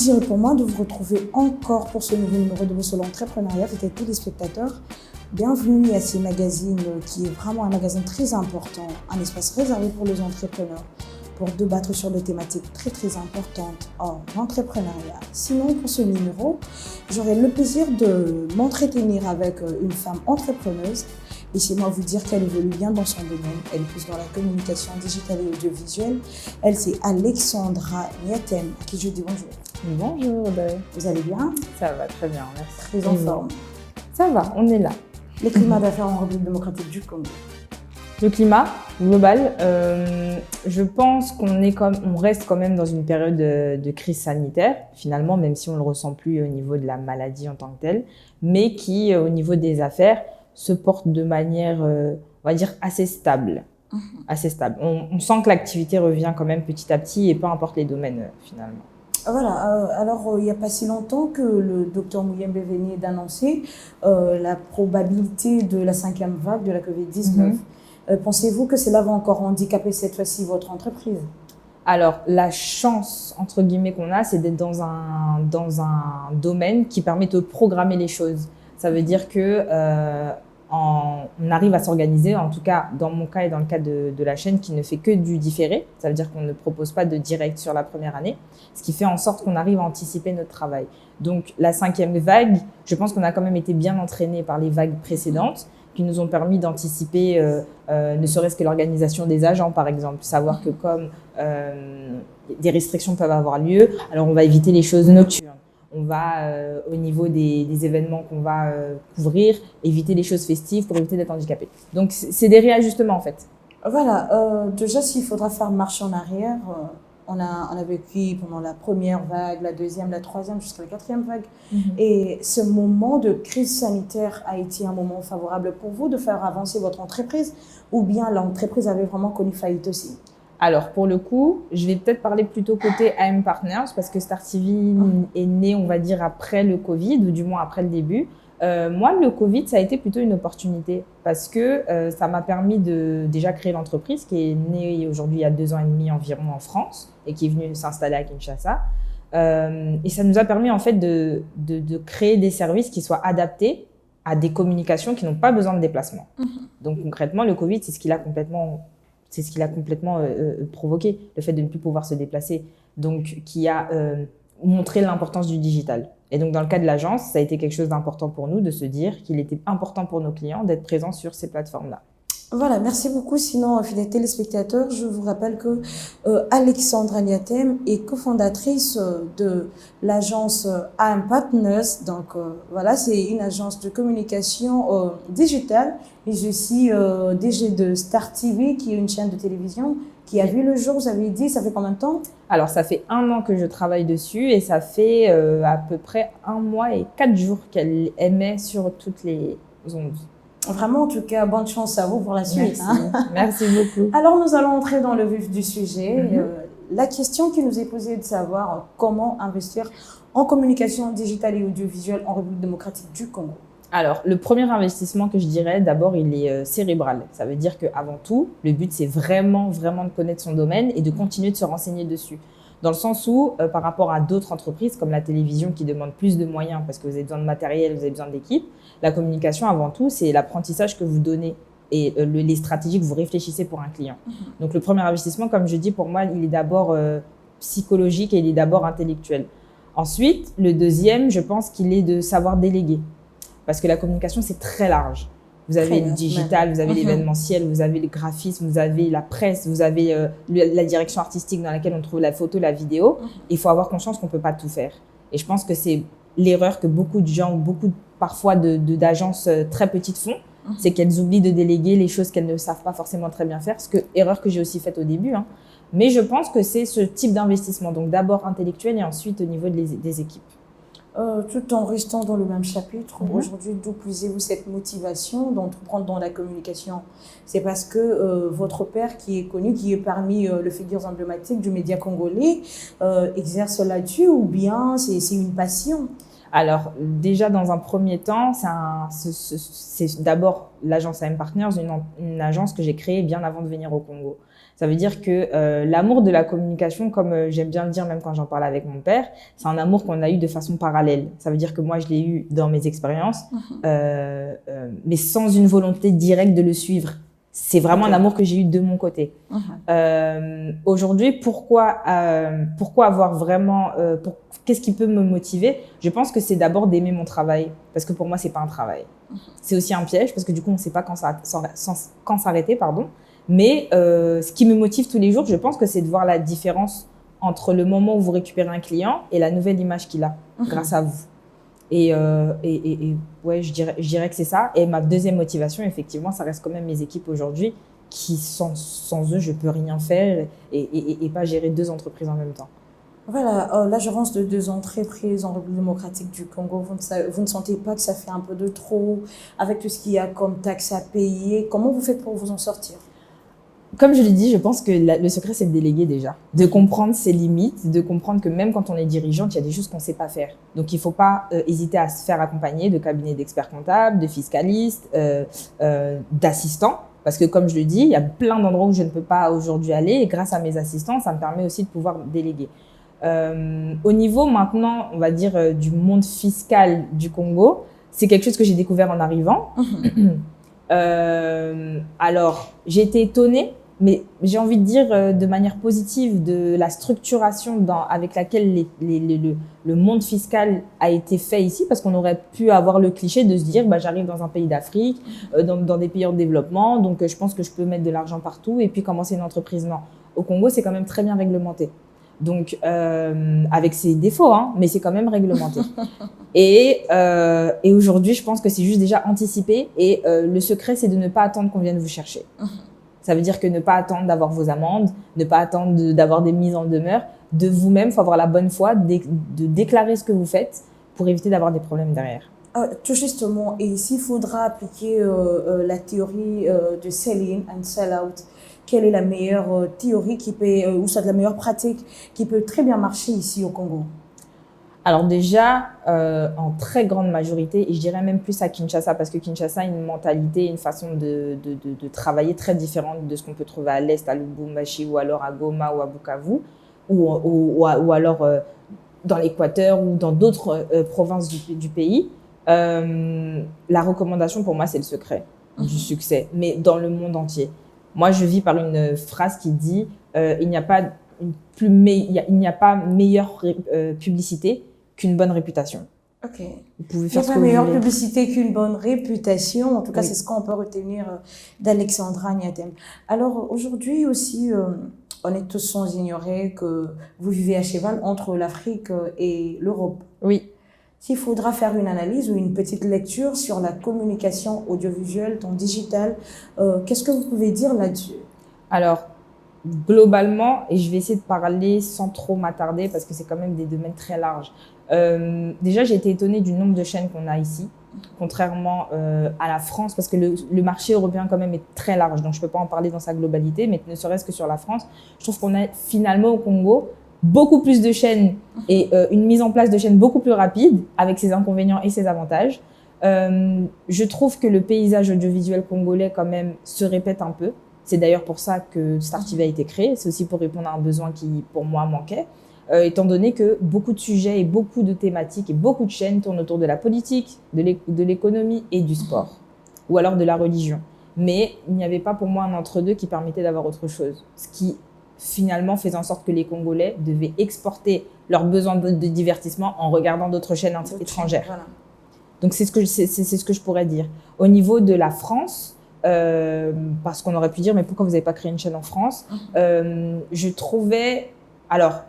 plaisir pour moi de vous retrouver encore pour ce nouveau numéro de Vos sur l'entrepreneuriat. Fidèles téléspectateurs, bienvenue à ce magazine qui est vraiment un magazine très important, un espace réservé pour les entrepreneurs, pour débattre sur des thématiques très importantes en entrepreneuriat. Sinon, pour ce numéro, j'aurai le plaisir de m'entretenir avec une femme entrepreneuse. Laissez-moi vous dire qu'elle évolue bien dans son domaine. Elle est plus dans la communication digitale et audiovisuelle. Elle, c'est Alexandra Niatem, à qui je dis bonjour. Bonjour Audrey. Vous allez bien? Ça va très bien, merci. Très en forme. Ça va, on est là. Le climat d'affaires en République démocratique du Congo. Le climat global, je pense qu'on reste quand même dans une période de crise sanitaire, finalement, même si on ne le ressent plus au niveau de la maladie en tant que telle, mais qui, au niveau des affaires, se porte de manière, on va dire, assez stable. Assez stable. On sent que l'activité revient quand même petit à petit et peu importe les domaines, finalement. Voilà, alors il n'y a pas si longtemps que le docteur Muyembe venait d'annoncer la probabilité de la 5e vague de la Covid-19. Pensez-vous que cela va encore handicaper cette fois-ci votre entreprise? Alors, la chance, entre guillemets, qu'on a, c'est d'être dans un domaine qui permet de programmer les choses. Ça veut dire que on arrive à s'organiser, en tout cas dans mon cas et dans le cas de la chaîne qui ne fait que du différé. Ça veut dire qu'on ne propose pas de direct sur la première année, ce qui fait en sorte qu'on arrive à anticiper notre travail. Donc la 5e vague, je pense qu'on a quand même été bien entraînés par les vagues précédentes qui nous ont permis d'anticiper ne serait-ce que l'organisation des agents par exemple, savoir que comme des restrictions peuvent avoir lieu, alors on va éviter les choses nocturnes. On va, au niveau des événements qu'on va couvrir, éviter les choses festives pour éviter d'être handicapé. Donc, c'est des réajustements, en fait. Voilà. Déjà, s'il faudra faire marche en arrière, on a vécu pendant la première vague, la deuxième, la troisième, jusqu'à la 4e vague. Et ce moment de crise sanitaire a été un moment favorable pour vous de faire avancer votre entreprise ou bien l'entreprise avait vraiment connu faillite aussi? Alors, pour le coup, je vais peut-être parler plutôt côté AM Partners parce que Star TV est né, on va dire, après le Covid ou du moins après le début. Moi, le Covid, ça a été plutôt une opportunité parce que ça m'a permis de déjà créer l'entreprise qui est née aujourd'hui il y a 2 ans et demi environ en France et qui est venue s'installer à Kinshasa. Et ça nous a permis en fait de créer des services qui soient adaptés à des communications qui n'ont pas besoin de déplacement. Donc concrètement, le Covid, c'est ce qu'il a complètement provoqué, le fait de ne plus pouvoir se déplacer, donc qui a montré l'importance du digital. Et donc dans le cas de l'agence, ça a été quelque chose d'important pour nous de se dire qu'il était important pour nos clients d'être présents sur ces plateformes-là. Voilà, merci beaucoup. Sinon, fidèles téléspectateurs, je vous rappelle que Alexandra Niatem est cofondatrice de l'agence AM Partners. Donc voilà, c'est une agence de communication digitale. Et je suis DG de Star TV, qui est une chaîne de télévision qui a vu le jour, vous avez dit, ça fait combien de temps? Alors, ça fait 1 an que je travaille dessus et ça fait à peu près 1 mois et 4 jours qu'elle émet sur toutes les ondes. Vraiment, en tout cas, bonne chance à vous pour la suite. Merci, merci beaucoup. Alors, nous allons entrer dans le vif du sujet. La question qui nous est posée est de savoir comment investir en communication digitale et audiovisuelle en République démocratique du Congo. Alors, le premier investissement que je dirais, d'abord, il est cérébral. Ça veut dire qu'avant tout, le but, c'est vraiment de connaître son domaine et de continuer de se renseigner dessus. Dans le sens où, par rapport à d'autres entreprises comme la télévision qui demande plus de moyens parce que vous avez besoin de matériel, vous avez besoin d'équipe, la communication, avant tout, c'est l'apprentissage que vous donnez et les stratégies que vous réfléchissez pour un client. Donc, le premier investissement, comme je dis, pour moi, il est d'abord psychologique et il est d'abord intellectuel. Ensuite, le deuxième, je pense qu'il est de savoir déléguer. Parce que la communication, c'est très large. Vous avez le digital, vous avez l'événementiel, vous avez le graphisme, vous avez la presse, vous avez la direction artistique dans laquelle on trouve la photo, la vidéo. Il faut avoir conscience qu'on ne peut pas tout faire. Et je pense que c'est l'erreur que beaucoup de gens, parfois d'agences très petites font, c'est qu'elles oublient de déléguer les choses qu'elles ne savent pas forcément très bien faire. Erreur que j'ai aussi faite au début. Mais je pense que c'est ce type d'investissement. Donc d'abord intellectuel et ensuite au niveau des équipes. Tout en restant dans le même chapitre, aujourd'hui, d'où puisez-vous cette motivation d'entreprendre dans la communication? C'est parce que votre père, qui est connu, qui est parmi les figures emblématiques du média congolais, exerce là-dessus ou bien c'est une passion? Alors, déjà, dans un premier temps, c'est d'abord l'agence AM Partners, une agence que j'ai créée bien avant de venir au Congo. Ça veut dire que l'amour de la communication, comme j'aime bien le dire même quand j'en parle avec mon père, c'est un amour qu'on a eu de façon parallèle. Ça veut dire que moi, je l'ai eu dans mes expériences, mais sans une volonté directe de le suivre. C'est vraiment un amour que j'ai eu de mon côté. Aujourd'hui, pourquoi avoir vraiment... qu'est-ce qui peut me motiver? Je pense que c'est d'abord d'aimer mon travail, parce que pour moi, c'est pas un travail. C'est aussi un piège, parce que du coup, on ne sait pas quand s'arrêter, pardon. Mais ce qui me motive tous les jours, je pense que c'est de voir la différence entre le moment où vous récupérez un client et la nouvelle image qu'il a grâce à vous. Et ouais, je dirais que c'est ça. Et ma deuxième motivation, effectivement, ça reste quand même mes équipes aujourd'hui, qui sans eux, je peux rien faire et pas gérer 2 entreprises en même temps. Voilà, la gérance de 2 entreprises en République démocratique du Congo, vous ne sentez pas que ça fait un peu de trop avec tout ce qu'il y a comme taxes à payer? Comment vous faites pour vous en sortir? Comme je l'ai dit, je pense que le secret, c'est de déléguer déjà, de comprendre ses limites, de comprendre que même quand on est dirigeante, il y a des choses qu'on ne sait pas faire. Donc, il ne faut pas hésiter à se faire accompagner de cabinets d'experts comptables, de fiscalistes, d'assistants. Parce que comme je le dis, il y a plein d'endroits où je ne peux pas aujourd'hui aller et grâce à mes assistants, ça me permet aussi de pouvoir déléguer. Au niveau maintenant, on va dire, du monde fiscal du Congo, c'est quelque chose que j'ai découvert en arrivant. Alors, j'ai été étonnée, mais j'ai envie de dire de manière positive de la structuration avec laquelle le monde fiscal a été fait ici, parce qu'on aurait pu avoir le cliché de se dire j'arrive dans un pays d'Afrique, dans des pays en développement, donc je pense que je peux mettre de l'argent partout et puis commencer une entreprise. Non, au Congo, c'est quand même très bien réglementé. Donc, avec ses défauts, hein, mais c'est quand même réglementé. Et aujourd'hui, je pense que c'est juste déjà anticipé. Et le secret, c'est de ne pas attendre qu'on vienne vous chercher. Ça veut dire que ne pas attendre d'avoir vos amendes, ne pas attendre d'avoir des mises en demeure. De vous-même, il faut avoir la bonne foi de déclarer ce que vous faites pour éviter d'avoir des problèmes derrière. Tout justement, et s'il faudra appliquer la théorie de sell-in and sell-out, quelle est la meilleure théorie ou soit la meilleure pratique qui peut très bien marcher ici au Congo? Alors déjà, en très grande majorité, et je dirais même plus à Kinshasa, parce que Kinshasa a une mentalité, une façon de travailler très différente de ce qu'on peut trouver à l'Est, à Lubumbashi, ou alors à Goma ou à Bukavu, ou alors dans l'Équateur ou dans d'autres provinces du pays. La recommandation pour moi, c'est le secret du succès, mais dans le monde entier. Moi, je vis par une phrase qui dit il n'y a pas meilleure publicité qu'une bonne réputation. Ok. Vous pouvez faire il n'y a pas meilleure publicité qu'une bonne réputation. En tout cas, oui. C'est ce qu'on peut retenir d'Alexandra Niatem. Alors, aujourd'hui aussi, on est tous sans ignorer que vous vivez à cheval entre l'Afrique et l'Europe. Oui. S'il faudra faire une analyse ou une petite lecture sur la communication audiovisuelle, dans digital, qu'est-ce que vous pouvez dire là-dessus? Alors, globalement, et je vais essayer de parler sans trop m'attarder parce que c'est quand même des domaines très larges. Déjà, j'ai été étonnée du nombre de chaînes qu'on a ici, contrairement à la France, parce que le marché européen quand même est très large, donc je ne peux pas en parler dans sa globalité, mais ne serait-ce que sur la France, je trouve qu'on a finalement au Congo beaucoup plus de chaînes et une mise en place de chaînes beaucoup plus rapide, avec ses inconvénients et ses avantages. Je trouve que le paysage audiovisuel congolais quand même se répète un peu. C'est d'ailleurs pour ça que Star TV a été créé. C'est aussi pour répondre à un besoin qui, pour moi, manquait. Étant donné que beaucoup de sujets et beaucoup de thématiques et beaucoup de chaînes tournent autour de la politique, de l'économie et du sport. Ou alors de la religion. Mais il n'y avait pas pour moi un entre-deux qui permettait d'avoir autre chose. Ce qui, finalement, faisait en sorte que les Congolais devaient exporter leurs besoins de divertissement en regardant d'autres chaînes étrangères. Voilà. Donc, c'est ce que je pourrais dire. Au niveau de la France, parce qu'on aurait pu dire, mais pourquoi vous n'avez pas créé une chaîne en France? Je trouvais, alors,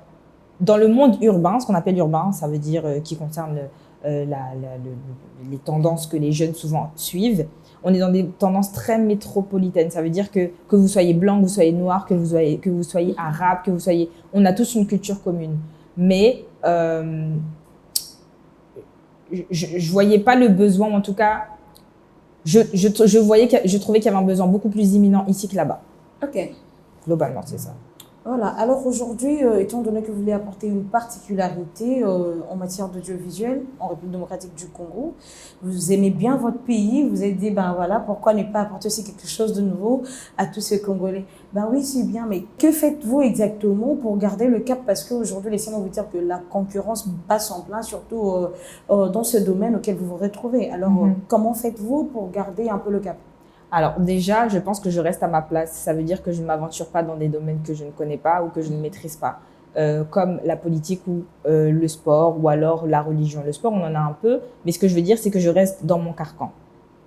dans le monde urbain, ce qu'on appelle urbain, ça veut dire qui concerne les tendances que les jeunes souvent suivent, on est dans des tendances très métropolitaines. Ça veut dire que vous soyez blanc, que vous soyez noir, que vous soyez arabe, on a tous une culture commune. Mais je voyais pas le besoin, en tout cas, je trouvais qu'il y avait un besoin beaucoup plus imminent ici que là-bas. Ok. Globalement, c'est ça. Voilà, alors aujourd'hui, étant donné que vous voulez apporter une particularité en matière d'audiovisuel en République démocratique du Congo, vous aimez bien votre pays, vous êtes dit, ben voilà, pourquoi ne pas apporter aussi quelque chose de nouveau à tous ces Congolais? Ben oui, c'est bien, mais que faites-vous exactement pour garder le cap? Parce qu'aujourd'hui, laissez-moi vous dire que la concurrence passe en plein, surtout dans ce domaine auquel vous vous retrouvez. Alors, comment faites-vous pour garder un peu le cap? Alors déjà, je pense que je reste à ma place. Ça veut dire que je ne m'aventure pas dans des domaines que je ne connais pas ou que je ne maîtrise pas, comme la politique ou le sport ou alors la religion. Le sport, on en a un peu, mais ce que je veux dire, c'est que je reste dans mon carcan.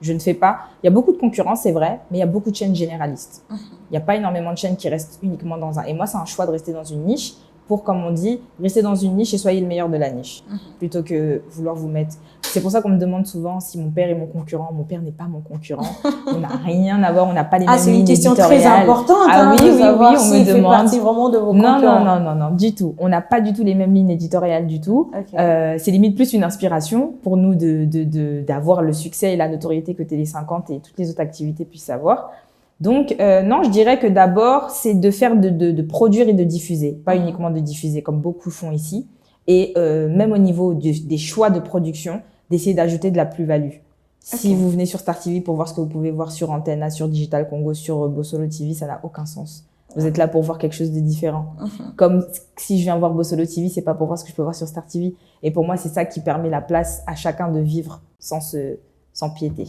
Je ne fais pas… Il y a beaucoup de concurrence, c'est vrai, mais il y a beaucoup de chaînes généralistes. Il n'y a pas énormément de chaînes qui restent uniquement dans un… Et moi, c'est un choix de rester dans une niche pour, comme on dit, rester dans une niche et soyez le meilleur de la niche, plutôt que vouloir vous mettre… C'est pour ça qu'on me demande souvent si mon père est mon concurrent. Mon père n'est pas mon concurrent. On n'a rien à voir, on n'a pas les mêmes lignes éditoriales. C'est une question très importante. Ah oui, oui, on me demande. Partie vraiment de vos concurrents. Non, du tout. On n'a pas du tout les mêmes lignes éditoriales du tout. Okay. C'est limite plus une inspiration pour nous d'avoir le succès et la notoriété que Télé 50 et toutes les autres activités puissent avoir. Donc, non, je dirais que d'abord, c'est de faire de produire et de diffuser, pas uniquement de diffuser comme beaucoup font ici. Et même au niveau des choix de production, d'essayer d'ajouter de la plus-value. Si vous venez sur Star TV pour voir ce que vous pouvez voir sur Antenna, sur Digital Congo, sur Bossolo TV, ça n'a aucun sens. Vous êtes là pour voir quelque chose de différent. Comme si je viens voir Bossolo TV, c'est pas pour voir ce que je peux voir sur Star TV. Et pour moi, c'est ça qui permet la place à chacun de vivre sans piété.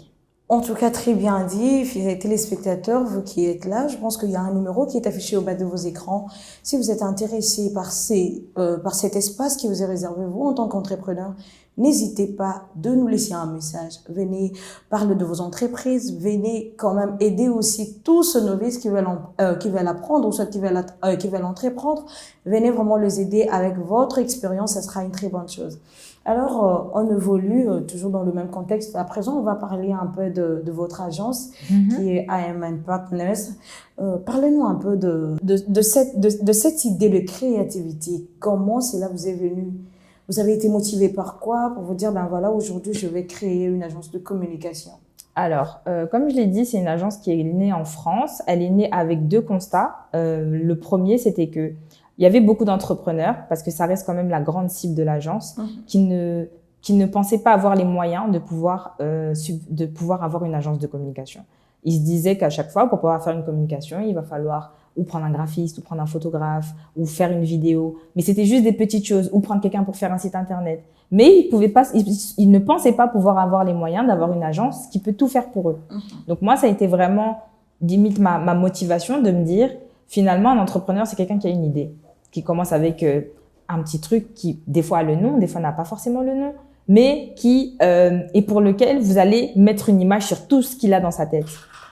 En tout cas, très bien dit, fidèles téléspectateurs, vous qui êtes là, je pense qu'il y a un numéro qui est affiché au bas de vos écrans. Si vous êtes intéressé par cet espace qui vous est réservé, vous, en tant qu'entrepreneur, n'hésitez pas de nous laisser un message. Venez parler de vos entreprises, venez quand même aider aussi tous ceux novices qui veulent apprendre ou soit qui veulent entreprendre. Venez vraiment les aider avec votre expérience, ça sera une très bonne chose. Alors, on évolue toujours dans le même contexte. À présent, on va parler un peu de votre agence qui est IM & Partners. Parlez-nous un peu de cette idée de créativité. Comment cela vous est venu? Vous avez été motivé par quoi pour vous dire, ben voilà, aujourd'hui, je vais créer une agence de communication? Alors, comme je l'ai dit, c'est une agence qui est née en France. Elle est née avec deux constats. Le premier, c'était que il y avait beaucoup d'entrepreneurs, parce que ça reste quand même la grande cible de l'agence, qui ne pensaient pas avoir les moyens de pouvoir avoir une agence de communication. Ils se disaient qu'à chaque fois, pour pouvoir faire une communication, il va falloir ou prendre un graphiste, ou prendre un photographe, ou faire une vidéo. Mais c'était juste des petites choses, ou prendre quelqu'un pour faire un site internet. Mais ils ne pensaient pas pouvoir avoir les moyens d'avoir une agence qui peut tout faire pour eux. Donc moi, ça a été vraiment, limite, ma motivation de me dire, finalement, un entrepreneur, c'est quelqu'un qui a une idée, qui commence avec un petit truc qui, des fois, a le nom, des fois, n'a pas forcément le nom, mais et pour lequel vous allez mettre une image sur tout ce qu'il a dans sa tête.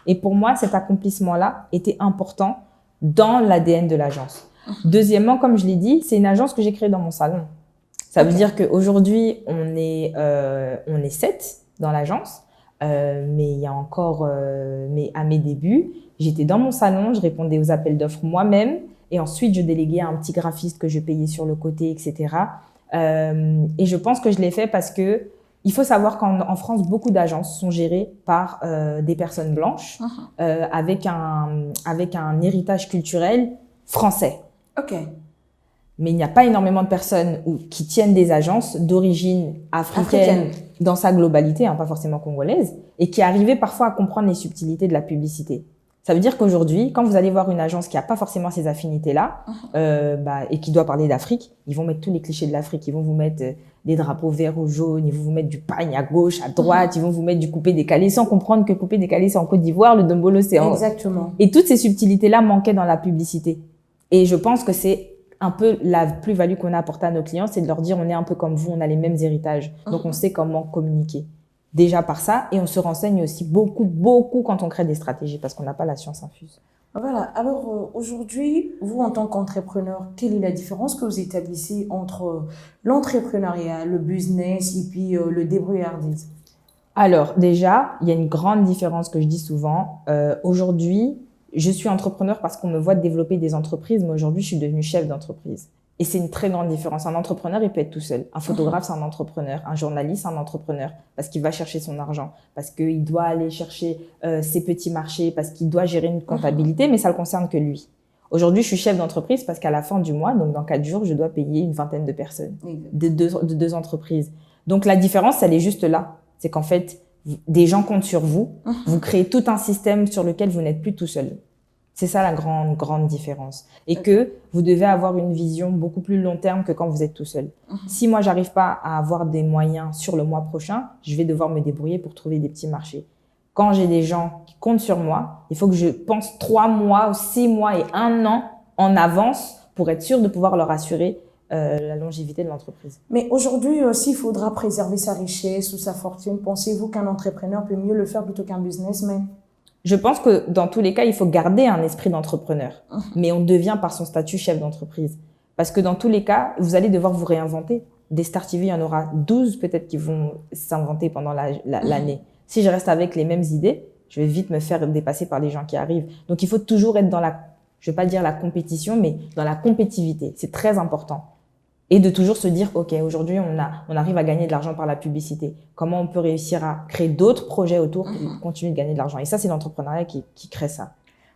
Et pour moi, cet accomplissement-là était important dans l'ADN de l'agence. Deuxièmement, comme je l'ai dit, c'est une agence que j'ai créée dans mon salon. Ça veut dire qu'aujourd'hui, on est 7 dans l'agence, mais il y a encore, mais à mes débuts, j'étais dans mon salon, je répondais aux appels d'offres moi-même, et ensuite, je déléguais à un petit graphiste que je payais sur le côté, etc. Et je pense que je l'ai fait parce que il faut savoir qu'en France, beaucoup d'agences sont gérées par des personnes blanches avec un héritage culturel français. Ok. Mais il n'y a pas énormément de personnes qui tiennent des agences d'origine africaine dans sa globalité, hein, pas forcément congolaise, et qui arrivaient parfois à comprendre les subtilités de la publicité. Ça veut dire qu'aujourd'hui, quand vous allez voir une agence qui n'a pas forcément ces affinités-là et qui doit parler d'Afrique, ils vont mettre tous les clichés de l'Afrique. Ils vont vous mettre des drapeaux verts ou jaunes, ils vont vous mettre du pagne à gauche, à droite, ils vont vous mettre du coupé-décalé sans comprendre que coupé-décalé, c'est en Côte d'Ivoire, le Dombolo, c'est en… Exactement. Et toutes ces subtilités-là manquaient dans la publicité. Et je pense que c'est un peu la plus-value qu'on a apportée à nos clients, c'est de leur dire on est un peu comme vous, on a les mêmes héritages. Donc, on sait comment communiquer. Déjà par ça, et on se renseigne aussi beaucoup quand on crée des stratégies, parce qu'on n'a pas la science infuse. Voilà, alors aujourd'hui, vous en tant qu'entrepreneur, quelle est la différence que vous établissez entre l'entrepreneuriat, le business et puis le débrouillardise? Alors déjà, il y a une grande différence que je dis souvent. Aujourd'hui, je suis entrepreneur parce qu'on me voit développer des entreprises, mais aujourd'hui, je suis devenue chef d'entreprise. Et c'est une très grande différence. Un entrepreneur, il peut être tout seul. Un photographe, c'est un entrepreneur. Un journaliste, c'est un entrepreneur parce qu'il va chercher son argent, parce qu'il doit aller chercher ses petits marchés, parce qu'il doit gérer une comptabilité, mais ça ne le concerne que lui. Aujourd'hui, je suis chef d'entreprise parce qu'à la fin du mois, donc dans 4 jours, je dois payer une vingtaine de personnes de deux entreprises. Donc la différence, elle est juste là. C'est qu'en fait, des gens comptent sur vous. Vous créez tout un système sur lequel vous n'êtes plus tout seul. C'est ça la grande différence. Et que vous devez avoir une vision beaucoup plus long terme que quand vous êtes tout seul. Si moi, j'arrive pas à avoir des moyens sur le mois prochain, je vais devoir me débrouiller pour trouver des petits marchés. Quand j'ai des gens qui comptent sur moi, il faut que je pense 3 mois, 6 mois et 1 an en avance pour être sûr de pouvoir leur assurer la longévité de l'entreprise. Mais aujourd'hui aussi, il faudra préserver sa richesse ou sa fortune. Pensez-vous qu'un entrepreneur peut mieux le faire plutôt qu'un businessman? Je pense que dans tous les cas, il faut garder un esprit d'entrepreneur, mais on devient par son statut chef d'entreprise. Parce que dans tous les cas, vous allez devoir vous réinventer. Des Star TV, il y en aura 12 peut-être qui vont s'inventer pendant l'année. Si je reste avec les mêmes idées, je vais vite me faire dépasser par les gens qui arrivent. Donc, il faut toujours être dans je vais pas dire la compétition, mais dans la compétitivité. C'est très important. Et de toujours se dire, OK, aujourd'hui, on arrive à gagner de l'argent par la publicité. Comment on peut réussir à créer d'autres projets autour pour continuer de gagner de l'argent? Et ça, c'est l'entrepreneuriat qui crée ça.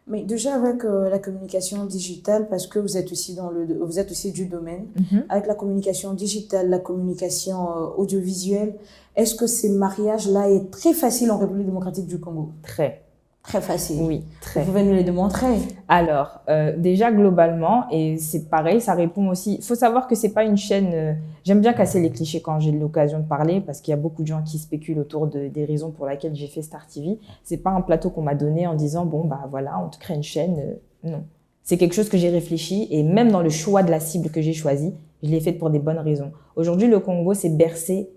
Mais déjà avec la communication digitale, parce que vous êtes aussi vous êtes aussi du domaine, avec la communication digitale, la communication audiovisuelle, est-ce que ces mariages-là est très facile en République démocratique du Congo? Très facile. Oui, très. Vous pouvez nous les démontrer. Alors, déjà globalement, et c'est pareil, ça répond aussi. Il faut savoir que c'est pas une chaîne. J'aime bien casser les clichés quand j'ai l'occasion de parler, parce qu'il y a beaucoup de gens qui spéculent autour des raisons pour lesquelles j'ai fait Star TV. C'est pas un plateau qu'on m'a donné en disant bon bah voilà, on te crée une chaîne. Non, c'est quelque chose que j'ai réfléchi, et même dans le choix de la cible que j'ai choisie, je l'ai faite pour des bonnes raisons. Aujourd'hui, le Congo s'est bercé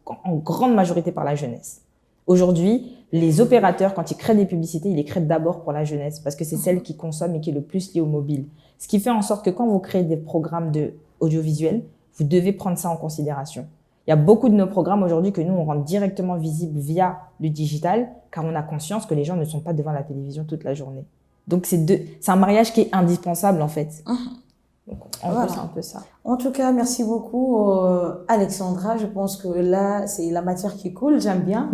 en grande majorité par la jeunesse. Aujourd'hui, les opérateurs, quand ils créent des publicités, ils les créent d'abord pour la jeunesse parce que c'est celle qui consomme et qui est le plus liée au mobile. Ce qui fait en sorte que quand vous créez des programmes audiovisuels, vous devez prendre ça en considération. Il y a beaucoup de nos programmes aujourd'hui que nous, on rend directement visibles via le digital car on a conscience que les gens ne sont pas devant la télévision toute la journée. Donc, c'est un mariage qui est indispensable en fait. Donc, voilà. C'est un peu ça. En tout cas, merci beaucoup, Alexandra. Je pense que là, c'est la matière qui coule. J'aime bien.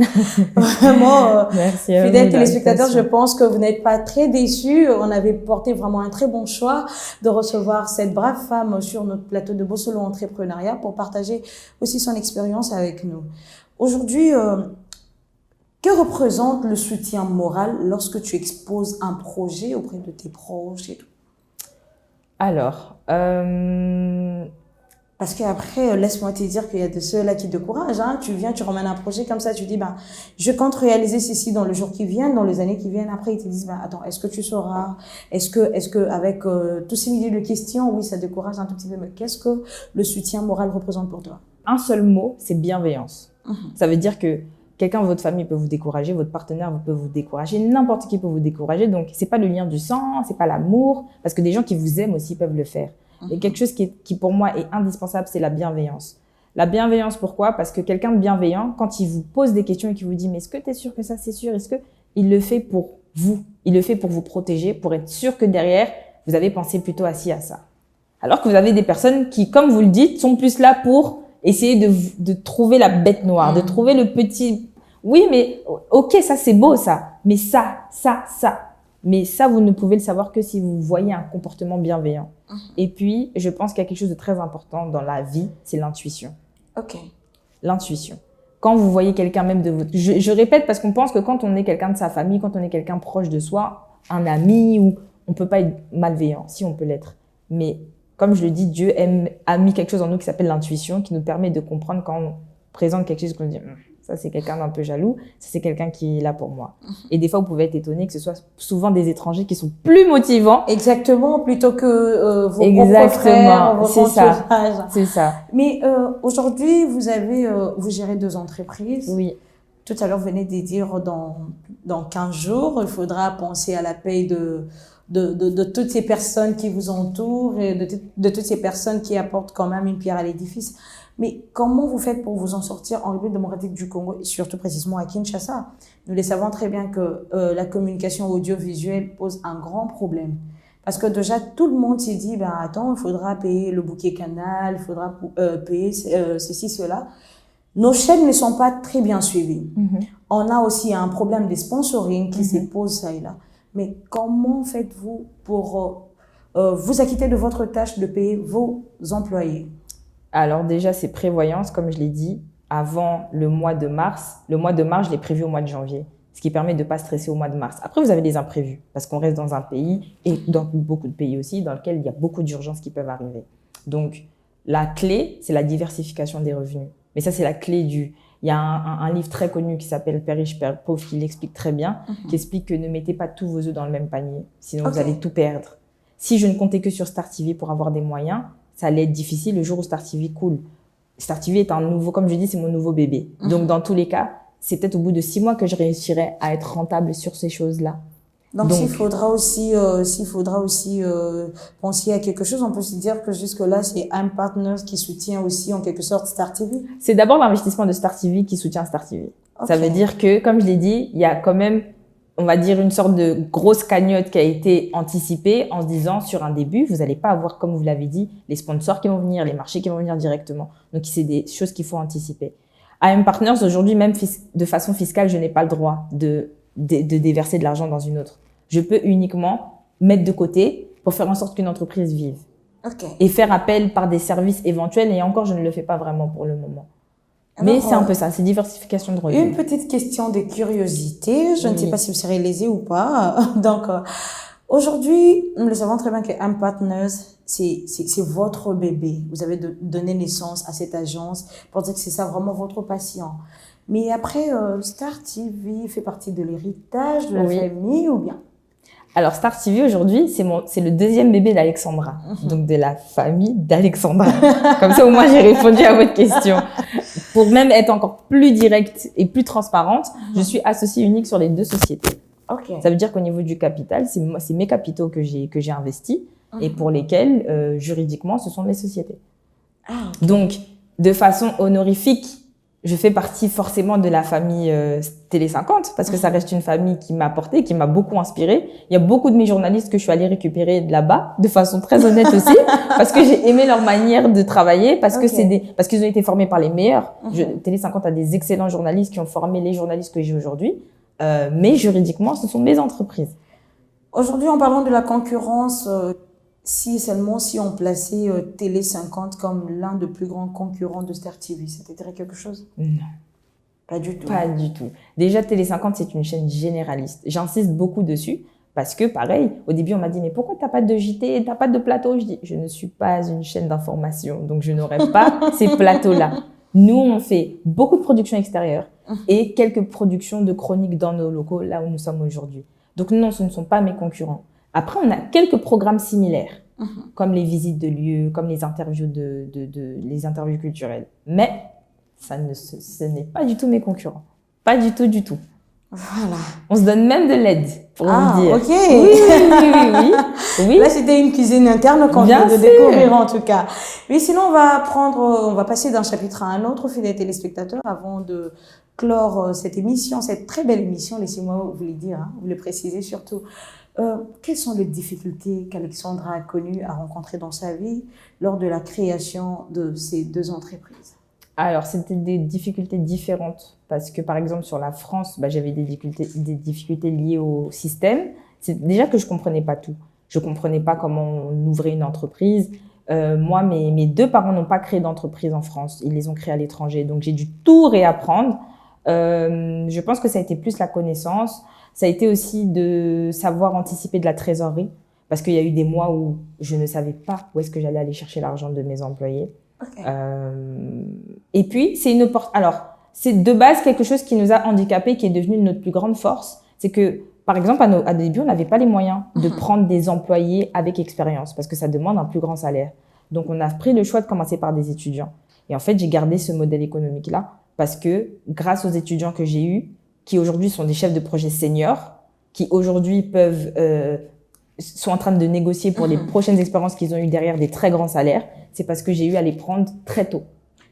Vraiment, fidèles téléspectateurs, je pense que vous n'êtes pas très déçus. On avait porté vraiment un très bon choix de recevoir cette brave femme sur notre plateau de Bossolo Entrepreneuriat pour partager aussi son expérience avec nous. Aujourd'hui, que représente le soutien moral lorsque tu exposes un projet auprès de tes proches et tout? Alors, parce qu'après, laisse-moi te dire qu'il y a de ceux-là qui te découragent. Hein. Tu viens, tu ramènes un projet comme ça, tu dis, je compte réaliser ceci dans le jour qui vient, dans les années qui viennent. Après, ils te disent, attends, est-ce que tu sauras? Est-ce que avec tous ces milliers de questions, oui, ça décourage un tout petit peu, mais qu'est-ce que le soutien moral représente pour toi? Un seul mot, c'est bienveillance. Ça veut dire que quelqu'un de votre famille peut vous décourager, votre partenaire peut vous décourager, n'importe qui peut vous décourager. Donc, c'est pas le lien du sang, c'est pas l'amour, parce que des gens qui vous aiment aussi peuvent le faire. Et quelque chose qui pour moi est indispensable, c'est la bienveillance. La bienveillance, pourquoi? Parce que quelqu'un de bienveillant, quand il vous pose des questions et qu'il vous dit, mais est-ce que tu es sûr que ça c'est sûr? Il le fait pour vous? Il le fait pour vous protéger, pour être sûr que derrière, vous avez pensé plutôt à ci, à ça. Alors que vous avez des personnes qui, comme vous le dites, sont plus là pour essayer de trouver la bête noire, de trouver le petit... Oui, mais ok, ça c'est beau ça, mais ça. Mais ça, vous ne pouvez le savoir que si vous voyez un comportement bienveillant. Et puis, je pense qu'il y a quelque chose de très important dans la vie, c'est l'intuition. Ok. L'intuition. Quand vous voyez quelqu'un même de votre... Je répète parce qu'on pense que quand on est quelqu'un de sa famille, quand on est quelqu'un proche de soi, un ami, ou on peut pas être malveillant, si on peut l'être. Mais comme je le dis, Dieu a mis quelque chose en nous qui s'appelle l'intuition, qui nous permet de comprendre quand on présente quelque chose qu'on dit ça c'est quelqu'un d'un peu jaloux, ça c'est quelqu'un qui est là pour moi. Et des fois vous pouvez être étonné que ce soit souvent des étrangers qui sont plus motivants. Exactement, plutôt que vos propres frères, vos entourages. C'est ça. Mais aujourd'hui vous gérez 2 entreprises. Oui. Tout à l'heure vous venez de dire dans 15 jours il faudra penser à la paye de toutes ces personnes qui vous entourent et de toutes ces personnes qui apportent quand même une pierre à l'édifice. Mais comment vous faites pour vous en sortir en République démocratique du Congo, et surtout précisément à Kinshasa? Nous le savons très bien que la communication audiovisuelle pose un grand problème. Parce que déjà, tout le monde s'est dit, attends, il faudra payer le bouquet canal, il faudra payer ceci, cela. Nos chaînes ne sont pas très bien suivies. On a aussi un problème de sponsoring qui se pose ça et là. Mais comment faites-vous pour vous acquittez de votre tâche de payer vos employés? Alors déjà, c'est prévoyance, comme je l'ai dit, avant le mois de mars. Le mois de mars, je l'ai prévu au mois de janvier, ce qui permet de ne pas stresser au mois de mars. Après, vous avez des imprévus, parce qu'on reste dans un pays, et dans beaucoup de pays aussi, dans lequel il y a beaucoup d'urgences qui peuvent arriver. Donc, la clé, c'est la diversification des revenus. Mais ça, c'est la clé du... Il y a un livre très connu qui s'appelle Père riche, Père pauvre, qui l'explique très bien, qui explique que ne mettez pas tous vos œufs dans le même panier, sinon vous allez tout perdre. Si je ne comptais que sur Star TV pour avoir des moyens, ça allait être difficile le jour où Star TV coule. Star TV est un nouveau, comme je dis, c'est mon nouveau bébé. Donc, dans tous les cas, c'est peut-être au bout de 6 mois que je réussirai à être rentable sur ces choses-là. Donc, s'il faudra aussi penser à quelque chose, on peut se dire que jusque-là, c'est un partenaire qui soutient aussi en quelque sorte Star TV. C'est d'abord l'investissement de Star TV qui soutient Star TV. Ça veut dire que, comme je l'ai dit, il y a quand même, on va dire, une sorte de grosse cagnotte qui a été anticipée en se disant, sur un début, vous n'allez pas avoir, comme vous l'avez dit, les sponsors qui vont venir, les marchés qui vont venir directement. Donc, c'est des choses qu'il faut anticiper. AM Partners, aujourd'hui, même de façon fiscale, je n'ai pas le droit de déverser de l'argent dans une autre. Je peux uniquement mettre de côté pour faire en sorte qu'une entreprise vive. Et faire appel par des services éventuels. Et encore, je ne le fais pas vraiment pour le moment. Alors, mais c'est un peu ça, c'est diversification de revenus. Une petite question de curiosité. Je ne sais pas si vous serez lésé ou pas. Donc, aujourd'hui, nous le savons très bien que AM Partners, c'est votre bébé. Vous avez donné naissance à cette agence pour dire que c'est ça vraiment votre passion. Mais après, Star TV fait partie de l'héritage de la famille ou bien? Alors, Star TV, aujourd'hui, c'est le deuxième bébé d'Alexandra. Donc, de la famille d'Alexandra. Comme ça, au moins, j'ai répondu à votre question. Pour même être encore plus directe et plus transparente, je suis associée unique sur les 2 sociétés. Ça veut dire qu'au niveau du capital, c'est mes capitaux que j'ai investis et pour lesquels, juridiquement, ce sont mes sociétés. Donc, de façon honorifique, je fais partie forcément de la famille Télé 50 parce que ça reste une famille qui m'a portée, qui m'a beaucoup inspirée. Il y a beaucoup de mes journalistes que je suis allée récupérer de là-bas, de façon très honnête aussi, parce que j'ai aimé leur manière de travailler, parce que parce qu'ils ont été formés par les meilleurs. Télé 50 a des excellents journalistes qui ont formé les journalistes que j'ai aujourd'hui, mais juridiquement, ce sont mes entreprises. Aujourd'hui, en parlant de la concurrence, si on plaçait Télé 50 comme l'un des plus grands concurrents de Star TV, ça te dirait quelque chose? Non. Pas du tout. Pas du tout. Déjà, Télé 50, c'est une chaîne généraliste. J'insiste beaucoup dessus parce que, pareil, au début, on m'a dit « Mais pourquoi t'as pas de JT, t'as pas de plateau ?» Je dis « Je ne suis pas une chaîne d'information, donc je n'aurai pas ces plateaux-là. » Nous, on fait beaucoup de productions extérieures et quelques productions de chroniques dans nos locaux, là où nous sommes aujourd'hui. Donc non, ce ne sont pas mes concurrents. Après, on a quelques programmes similaires, comme les visites de lieux, comme les interviews les interviews culturelles. Mais ce n'est pas du tout mes concurrents. Pas du tout, du tout. Voilà. On se donne même de l'aide, pour vous dire. Ok. Oui. Là, c'était une cuisine interne qu'on vient de découvrir en tout cas. Mais sinon, on va passer d'un chapitre à un autre, fidèles téléspectateurs, avant de clore cette émission, cette très belle émission. Laissez-moi vous le dire, vous le préciser surtout. Quelles sont les difficultés qu'Alexandra a connues, a rencontrées dans sa vie lors de la création de ces 2 entreprises? Alors, c'était des difficultés différentes parce que, par exemple, sur la France, j'avais des difficultés liées au système. C'est déjà que je comprenais pas tout. Je comprenais pas comment on ouvrait une entreprise. Moi, mes 2 parents n'ont pas créé d'entreprise en France. Ils les ont créées à l'étranger. Donc, j'ai dû tout réapprendre. Je pense que ça a été plus la connaissance. Ça a été aussi de savoir anticiper de la trésorerie parce qu'il y a eu des mois où je ne savais pas où est-ce que j'allais aller chercher l'argent de mes employés. Et puis, c'est de base quelque chose qui nous a handicapés, qui est devenu notre plus grande force. C'est que, par exemple, à début, on n'avait pas les moyens de prendre des employés avec expérience parce que ça demande un plus grand salaire. Donc, on a pris le choix de commencer par des étudiants. Et en fait, j'ai gardé ce modèle économique-là parce que grâce aux étudiants que j'ai eus, qui aujourd'hui sont des chefs de projet seniors, qui aujourd'hui sont en train de négocier pour les prochaines expériences qu'ils ont eues derrière des très grands salaires, c'est parce que j'ai eu à les prendre très tôt.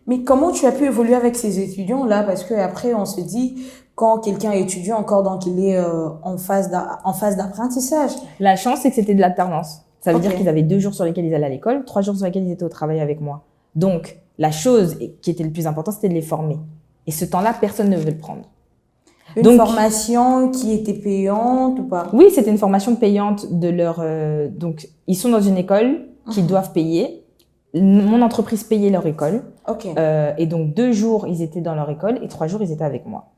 Mais comment tu as pu évoluer avec ces étudiants-là? Parce qu'après, on se dit, quand quelqu'un est étudiant encore, donc il est en phase d'apprentissage. La chance, c'est que c'était de l'alternance. Ça veut dire qu'ils avaient 2 jours sur lesquels ils allaient à l'école, 3 jours sur lesquels ils étaient au travail avec moi. Donc, la chose qui était le plus important, c'était de les former. Et ce temps-là, personne ne veut le prendre. Une formation qui était payante ou pas? Oui, c'était une formation payante de leur... donc, ils sont dans une école qu'ils doivent payer. Mon entreprise payait leur école. Et donc, 2 jours, ils étaient dans leur école et 3 jours, ils étaient avec moi.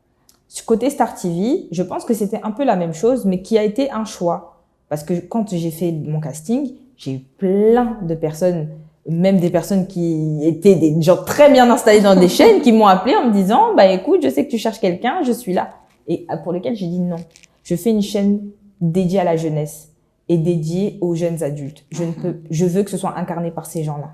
Côté Star TV, je pense que c'était un peu la même chose, mais qui a été un choix. Parce que quand j'ai fait mon casting, j'ai eu plein de personnes, même des personnes qui étaient des gens très bien installés dans des chaînes, qui m'ont appelé en me disant « Bah écoute, je sais que tu cherches quelqu'un, je suis là. » Et pour lequel j'ai dit non. Je fais une chaîne dédiée à la jeunesse et dédiée aux jeunes adultes. Je veux que ce soit incarné par ces gens-là.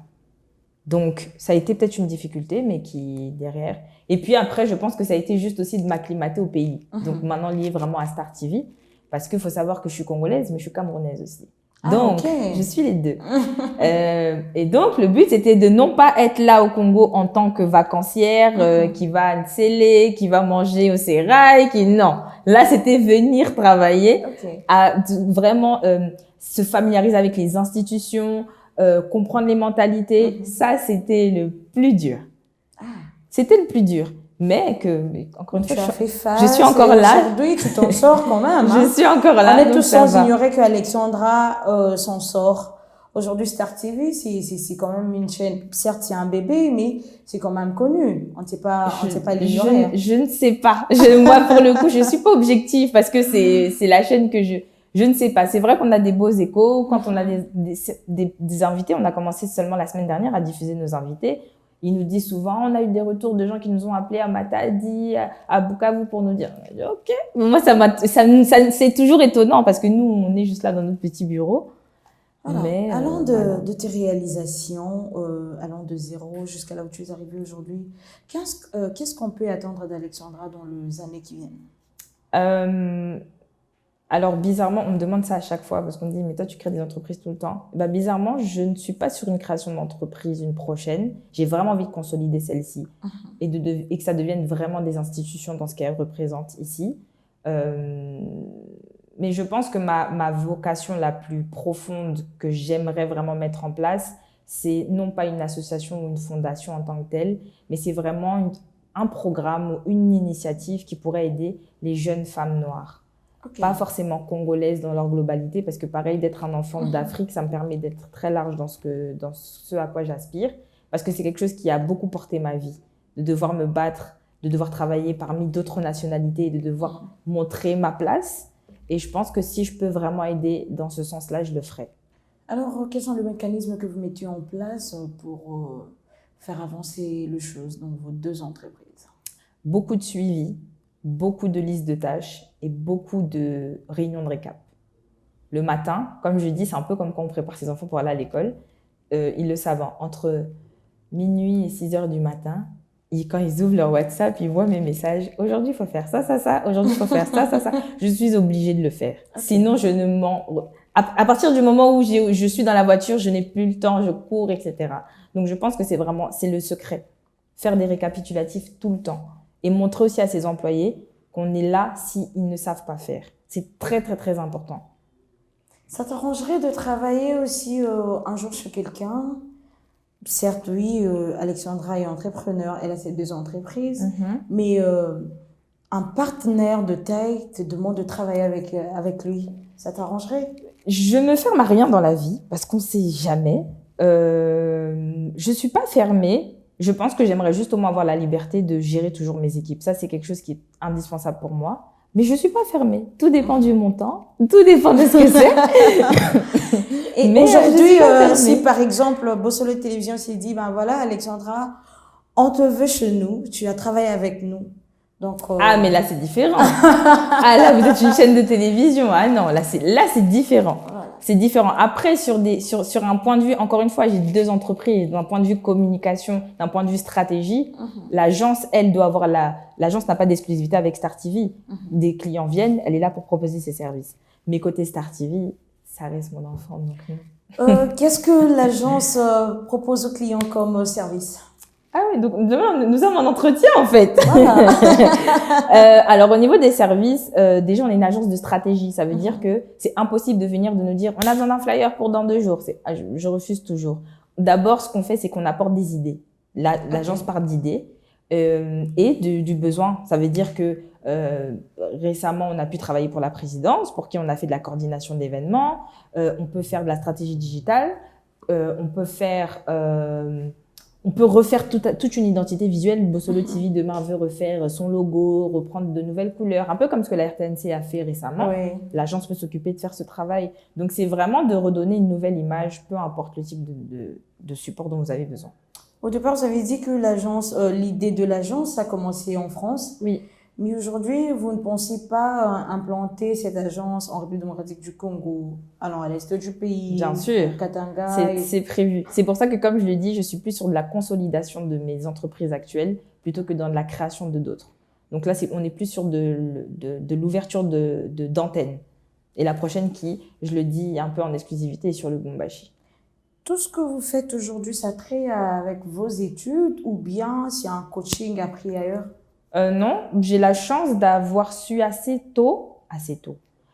Donc, ça a été peut-être une difficulté, mais qui, derrière... Et puis après, je pense que ça a été juste aussi de m'acclimater au pays. Donc, maintenant, lié vraiment à Star TV. Parce qu'il faut savoir que je suis congolaise, mais je suis camerounaise aussi. Donc, je suis les deux. Et donc, le but, c'était de non pas être là au Congo en tant que vacancière, qui va sceller, qui va manger au sérail, non. Là, c'était venir travailler, à vraiment se familiariser avec les institutions, comprendre les mentalités. Ça, c'était le plus dur. C'était le plus dur. Mais encore une fois, je suis encore là. Aujourd'hui, tu t'en sors quand même. Je suis encore là. On est tous sans ignorer qu'Alexandra s'en sort. Aujourd'hui, Star TV, c'est quand même une chaîne. Certes, c'est un bébé, mais c'est quand même connu. On ne sait pas l'ignorer. Je ne sais pas. Moi, pour le coup, je suis pas objective parce que c'est la chaîne que je ne sais pas. C'est vrai qu'on a des beaux échos. Quand on a des invités, on a commencé seulement la semaine dernière à diffuser nos invités. Ils nous disent souvent, on a eu des retours de gens qui nous ont appelés à Matadi, à Bukavu pour nous dire, ok. Moi, c'est toujours étonnant parce que nous, on est juste là dans notre petit bureau. Voilà. Mais, allant de tes réalisations, allant de zéro jusqu'à là où tu es arrivée aujourd'hui, qu'est-ce qu'on peut attendre d'Alexandra dans les années qui viennent? Alors, bizarrement, on me demande ça à chaque fois parce qu'on me dit, mais toi, tu crées des entreprises tout le temps. Bah, bizarrement, je ne suis pas sur une création d'entreprise, une prochaine. J'ai vraiment envie de consolider celle-ci et que ça devienne vraiment des institutions dans ce qu'elle représente ici. Mais je pense que ma vocation la plus profonde que j'aimerais vraiment mettre en place, c'est non pas une association ou une fondation en tant que telle, mais c'est vraiment un programme ou une initiative qui pourrait aider les jeunes femmes noires. Pas forcément congolaises dans leur globalité, parce que pareil, d'être un enfant d'Afrique, ça me permet d'être très large dans ce à quoi j'aspire, parce que c'est quelque chose qui a beaucoup porté ma vie, de devoir me battre, de devoir travailler parmi d'autres nationalités, de devoir montrer ma place. Et je pense que si je peux vraiment aider dans ce sens-là, je le ferai. Alors, quels sont les mécanismes que vous mettez en place pour faire avancer les choses dans vos 2 entreprises? Beaucoup de suivi, beaucoup de listes de tâches et beaucoup de réunions de récap. Le matin, comme je dis, c'est un peu comme quand on prépare ses enfants pour aller à l'école. Ils le savent, entre minuit et 6 heures du matin, quand ils ouvrent leur WhatsApp, ils voient mes messages. Aujourd'hui, il faut faire ça, ça, ça. Aujourd'hui, il faut faire ça, ça, ça. Je suis obligée de le faire. Sinon, je ne m'en... À partir du moment où je suis dans la voiture, je n'ai plus le temps, je cours, etc. Donc, je pense que c'est le secret. Faire des récapitulatifs tout le temps. Et montrer aussi à ses employés qu'on est là s'ils ne savent pas faire. C'est très, très, très important. Ça t'arrangerait de travailler aussi un jour chez quelqu'un? Certes, oui, Alexandra est entrepreneur, elle a ses 2 entreprises, mais un partenaire de taille te demande de travailler avec lui. Ça t'arrangerait? Je me ferme à rien dans la vie parce qu'on ne sait jamais. Je ne suis pas fermée. Je pense que j'aimerais juste au moins avoir la liberté de gérer toujours mes équipes. Ça, c'est quelque chose qui est indispensable pour moi. Mais je ne suis pas fermée. Tout dépend du montant. Tout dépend de ce que c'est. Et aujourd'hui, si par exemple, Bossolo Télévision s'est dit, ben voilà, Alexandra, on te veut chez nous, tu as travaillé avec nous. Donc, Ah, mais là, c'est différent. Ah, là, vous êtes une chaîne de télévision. Ah non, là, c'est différent. Voilà. C'est différent. Après, sur un point de vue, encore une fois, j'ai 2 entreprises. D'un point de vue communication, d'un point de vue stratégie, l'agence, elle doit avoir l'agence n'a pas d'exclusivité avec Star TV. Des clients viennent, elle est là pour proposer ses services. Mais côté Star TV, ça reste mon enfant. Donc... Qu'est-ce que l'agence propose aux clients comme service? Ah oui, donc demain, nous sommes en entretien en fait. Voilà. Alors au niveau des services, déjà on est une agence de stratégie. Ça veut dire que c'est impossible de venir de nous dire on a besoin d'un flyer pour dans 2 jours. Je refuse toujours. D'abord, ce qu'on fait, c'est qu'on apporte des idées. L'agence part d'idées et du besoin. Ça veut dire que Récemment, on a pu travailler pour la présidence, pour qui on a fait de la coordination d'événements. On peut faire de la stratégie digitale. On peut refaire toute une identité visuelle. Bossolo TV demain veut refaire son logo, reprendre de nouvelles couleurs, un peu comme ce que la RTNC a fait récemment. Oui. L'agence peut s'occuper de faire ce travail. Donc, c'est vraiment de redonner une nouvelle image, peu importe le type de support dont vous avez besoin. Au départ, vous avez dit que l'idée de l'agence a commencé en France. Oui. Mais aujourd'hui, vous ne pensez pas implanter cette agence en République démocratique du Congo, allant à l'est du pays, Bien sûr, Katanga c'est prévu. C'est pour ça que, comme je l'ai dit, je suis plus sur de la consolidation de mes entreprises actuelles plutôt que dans de la création de d'autres. Donc là, on est plus sur de l'ouverture d'antennes. Et la prochaine qui, je le dis un peu en exclusivité, est sur le Lubumbashi. Tout ce que vous faites aujourd'hui, ça a trait avec vos études ou bien c'est un coaching appris ailleurs? Non, j'ai la chance d'avoir su assez tôt.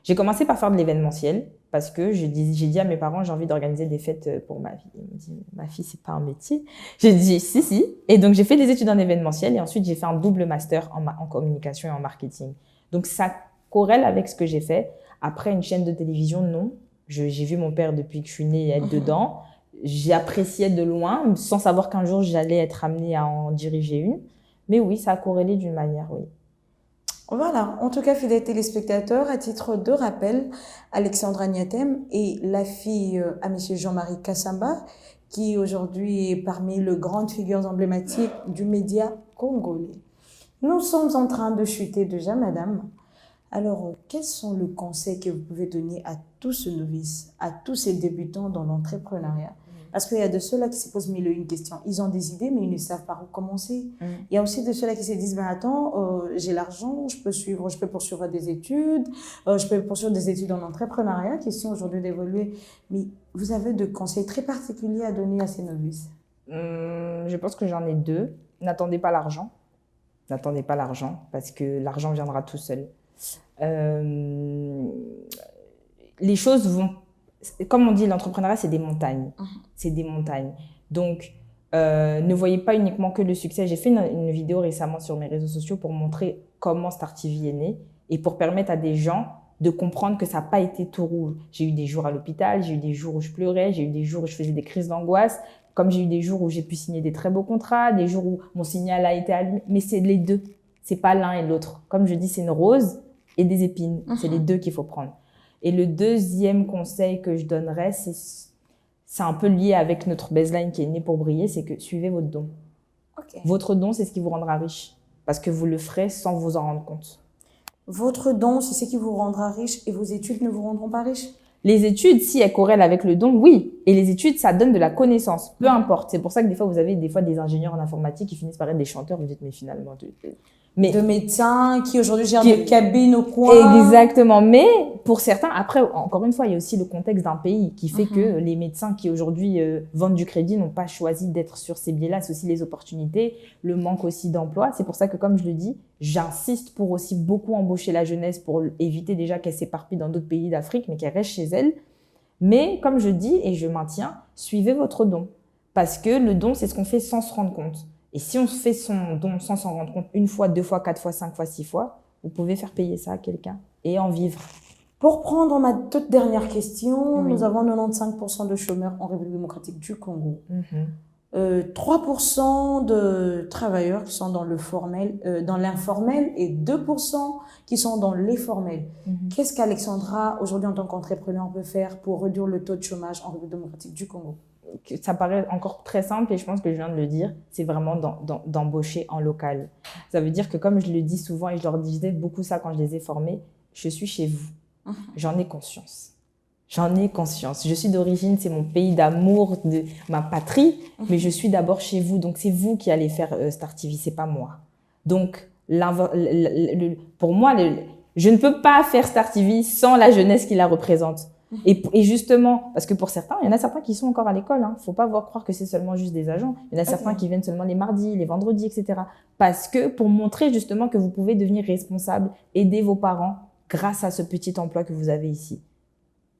J'ai commencé par faire de l'événementiel parce que j'ai dit à mes parents, j'ai envie d'organiser des fêtes pour ma fille. Ils m'ont dit, ma fille, c'est pas un métier. J'ai dit, si. Et donc, j'ai fait des études en événementiel et ensuite, j'ai fait un double master en communication et en marketing. Donc, ça corrèle avec ce que j'ai fait. Après, une chaîne de télévision, non. J'ai vu mon père depuis que je suis née être dedans. J'ai apprécié de loin, sans savoir qu'un jour, j'allais être amenée à en diriger une. Mais oui, ça a corrélé d'une manière, oui. Voilà, en tout cas, fidèles téléspectateurs, à titre de rappel, Alexandra Niatem est la fille à M. Jean-Marie Kassamba, qui aujourd'hui est parmi les grandes figures emblématiques du média congolais. Nous sommes en train de chuter déjà, madame. Alors, quels sont les conseils que vous pouvez donner à tous ces novices, à tous ces débutants dans l'entrepreneuriat? Parce qu'il y a de ceux-là qui se posent mille et une questions. Ils ont des idées, mais ils ne savent pas où commencer. Il y a aussi de ceux-là qui se disent, ben attends, j'ai l'argent, je peux poursuivre des études, je peux poursuivre des études en entrepreneuriat, qui sont aujourd'hui d'évoluer. Mais vous avez des conseils très particuliers à donner à ces novices? Je pense que j'en ai deux. N'attendez pas l'argent. N'attendez pas l'argent, parce que l'argent viendra tout seul. Les choses vont... Comme on dit, l'entrepreneuriat, c'est des montagnes. C'est des montagnes. Donc, ne voyez pas uniquement que le succès. J'ai fait une vidéo récemment sur mes réseaux sociaux pour montrer comment Star TV est né et pour permettre à des gens de comprendre que ça n'a pas été tout rouge. J'ai eu des jours à l'hôpital, j'ai eu des jours où je pleurais, j'ai eu des jours où je faisais des crises d'angoisse, comme j'ai eu des jours où j'ai pu signer des très beaux contrats, des jours où mon signal a été allumé. Mais c'est les deux. C'est pas l'un et l'autre. Comme je dis, c'est une rose et des épines. C'est les deux qu'il faut prendre. Et le deuxième conseil que je donnerais, c'est un peu lié avec notre baseline qui est née pour briller, c'est que suivez votre don. Okay. Votre don, c'est ce qui vous rendra riche, parce que vous le ferez sans vous en rendre compte. Votre don, c'est ce qui vous rendra riche et vos études ne vous rendront pas riche? Les études, si elles corrèlent avec le don, oui. Et les études, ça donne de la connaissance, peu importe. C'est pour ça que des fois, vous avez des ingénieurs en informatique qui finissent par être des chanteurs. Vous dites, mais finalement... de médecins qui aujourd'hui gèrent des cabines au coin. Exactement. Mais pour certains, après, encore une fois, il y a aussi le contexte d'un pays qui fait que les médecins qui aujourd'hui vendent du crédit n'ont pas choisi d'être sur ces biais-là. C'est aussi les opportunités, le manque aussi d'emploi. C'est pour ça que, comme je le dis, j'insiste pour aussi beaucoup embaucher la jeunesse pour éviter déjà qu'elle s'éparpille dans d'autres pays d'Afrique, mais qu'elle reste chez elle. Mais comme je dis et je maintiens, suivez votre don. Parce que le don, c'est ce qu'on fait sans se rendre compte. Et si on fait son don sans s'en rendre compte 1 fois, 2 fois, 4 fois, 5 fois, 6 fois, vous pouvez faire payer ça à quelqu'un et en vivre. Pour prendre ma toute dernière question, nous avons 95% de chômeurs en République démocratique du Congo. 3% de travailleurs qui sont dans l'informel et 2% qui sont dans l'informel. Qu'est-ce qu'Alexandra, aujourd'hui en tant qu'entrepreneur, peut faire pour réduire le taux de chômage en République démocratique du Congo? Ça paraît encore très simple et je pense que je viens de le dire, c'est vraiment d'embaucher en local. Ça veut dire que comme je le dis souvent et je leur disais beaucoup ça quand je les ai formés, je suis chez vous. J'en ai conscience. J'en ai conscience. Je suis d'origine, c'est mon pays d'amour, de ma patrie, mais je suis d'abord chez vous. Donc c'est vous qui allez faire Star TV, c'est pas moi. Donc pour moi, je ne peux pas faire Star TV sans la jeunesse qui la représente. Et justement, parce que pour certains, il y en a certains qui sont encore à l'école. Il ne faut pas croire que c'est seulement juste des agents. Il y en a certains qui viennent seulement les mardis, les vendredis, etc. Parce que pour montrer justement que vous pouvez devenir responsable, aider vos parents grâce à ce petit emploi que vous avez ici.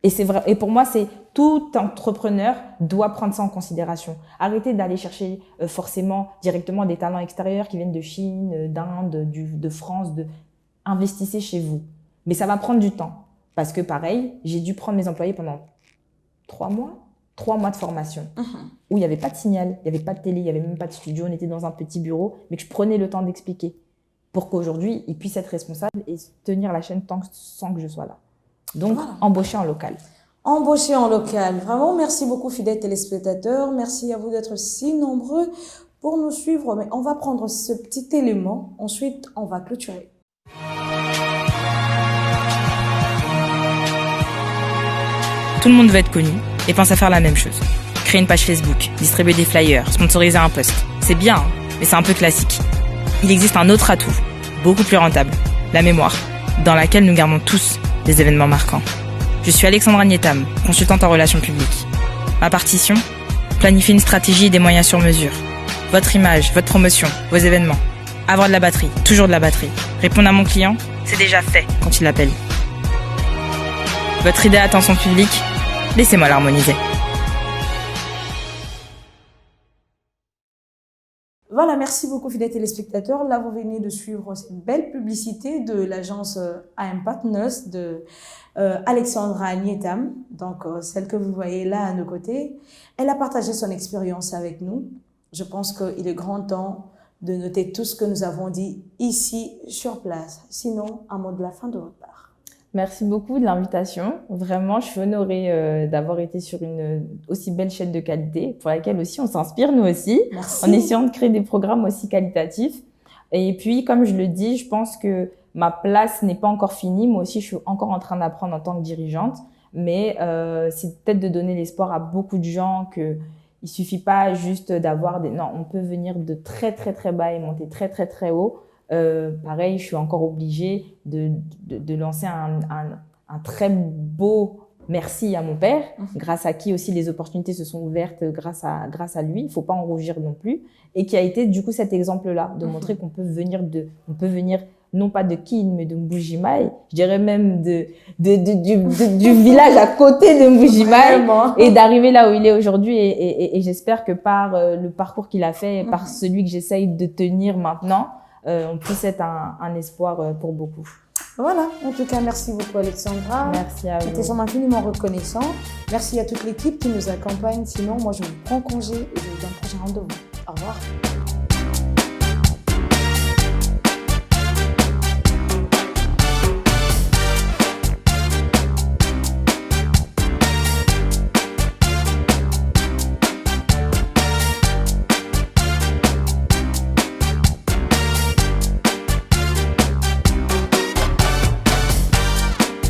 Et c'est vrai. Et pour moi, tout entrepreneur doit prendre ça en considération. Arrêtez d'aller chercher forcément directement des talents extérieurs qui viennent de Chine, d'Inde, de France. investissez chez vous. Mais ça va prendre du temps. Parce que pareil, j'ai dû prendre mes employés pendant 3 mois de formation, où il n'y avait pas de signal, il n'y avait pas de télé, il n'y avait même pas de studio, on était dans un petit bureau, mais que je prenais le temps d'expliquer pour qu'aujourd'hui, ils puissent être responsables et tenir la chaîne sans que je sois là. Donc, Voilà. embaucher en local. Embaucher en local. Vraiment, merci beaucoup, fidèles téléspectateurs. Merci à vous d'être si nombreux pour nous suivre. Mais on va prendre ce petit élément. Ensuite, on va clôturer. Tout le monde veut être connu et pense à faire la même chose. Créer une page Facebook, distribuer des flyers, sponsoriser un post. C'est bien, hein, mais c'est un peu classique. Il existe un autre atout, beaucoup plus rentable, la mémoire, dans laquelle nous gardons tous des événements marquants. Je suis Alexandra Nietam, consultante en relations publiques. Ma partition, planifier une stratégie et des moyens sur mesure. Votre image, votre promotion, vos événements. Avoir de la batterie, toujours de la batterie. Répondre à mon client, c'est déjà fait quand il l'appelle. Votre idée à attention publique, laissez-moi l'harmoniser. Voilà, merci beaucoup, fidèles téléspectateurs. Là, vous venez de suivre cette belle publicité de l'agence AM Partners de Alexandra Nietam. Donc, celle que vous voyez là à nos côtés. Elle a partagé son expérience avec nous. Je pense qu'il est grand temps de noter tout ce que nous avons dit ici sur place. Sinon, un mot de la fin de votre part. Merci beaucoup de l'invitation. Vraiment, je suis honorée d'avoir été sur une aussi belle chaîne de qualité pour laquelle aussi on s'inspire nous aussi. Merci. En essayant de créer des programmes aussi qualitatifs. Et puis, comme je le dis, je pense que ma place n'est pas encore finie. Moi aussi, je suis encore en train d'apprendre en tant que dirigeante. Mais c'est peut-être de donner l'espoir à beaucoup de gens que il suffit pas juste d'avoir des... Non, on peut venir de très, très, très bas et monter très, très, très haut. Pareil, je suis encore obligée de lancer un très beau merci à mon père, grâce à qui aussi les opportunités se sont ouvertes grâce à lui. Il faut pas en rougir non plus. Et qui a été du coup cet exemple-là, de montrer qu'on peut venir non pas de Kin, mais de Mbujimaï. Je dirais même du village à côté de Mbujimaï et d'arriver là où il est aujourd'hui. Et j'espère que par le parcours qu'il a fait, par celui que j'essaye de tenir maintenant, on puisse être un espoir pour beaucoup. Voilà, en tout cas, merci beaucoup Alexandra. Merci à vous. J'étais infiniment reconnaissant. Merci à toute l'équipe qui nous accompagne. Sinon, moi, je vous prends congé et je vous donne un prochain rendez-vous. Au revoir.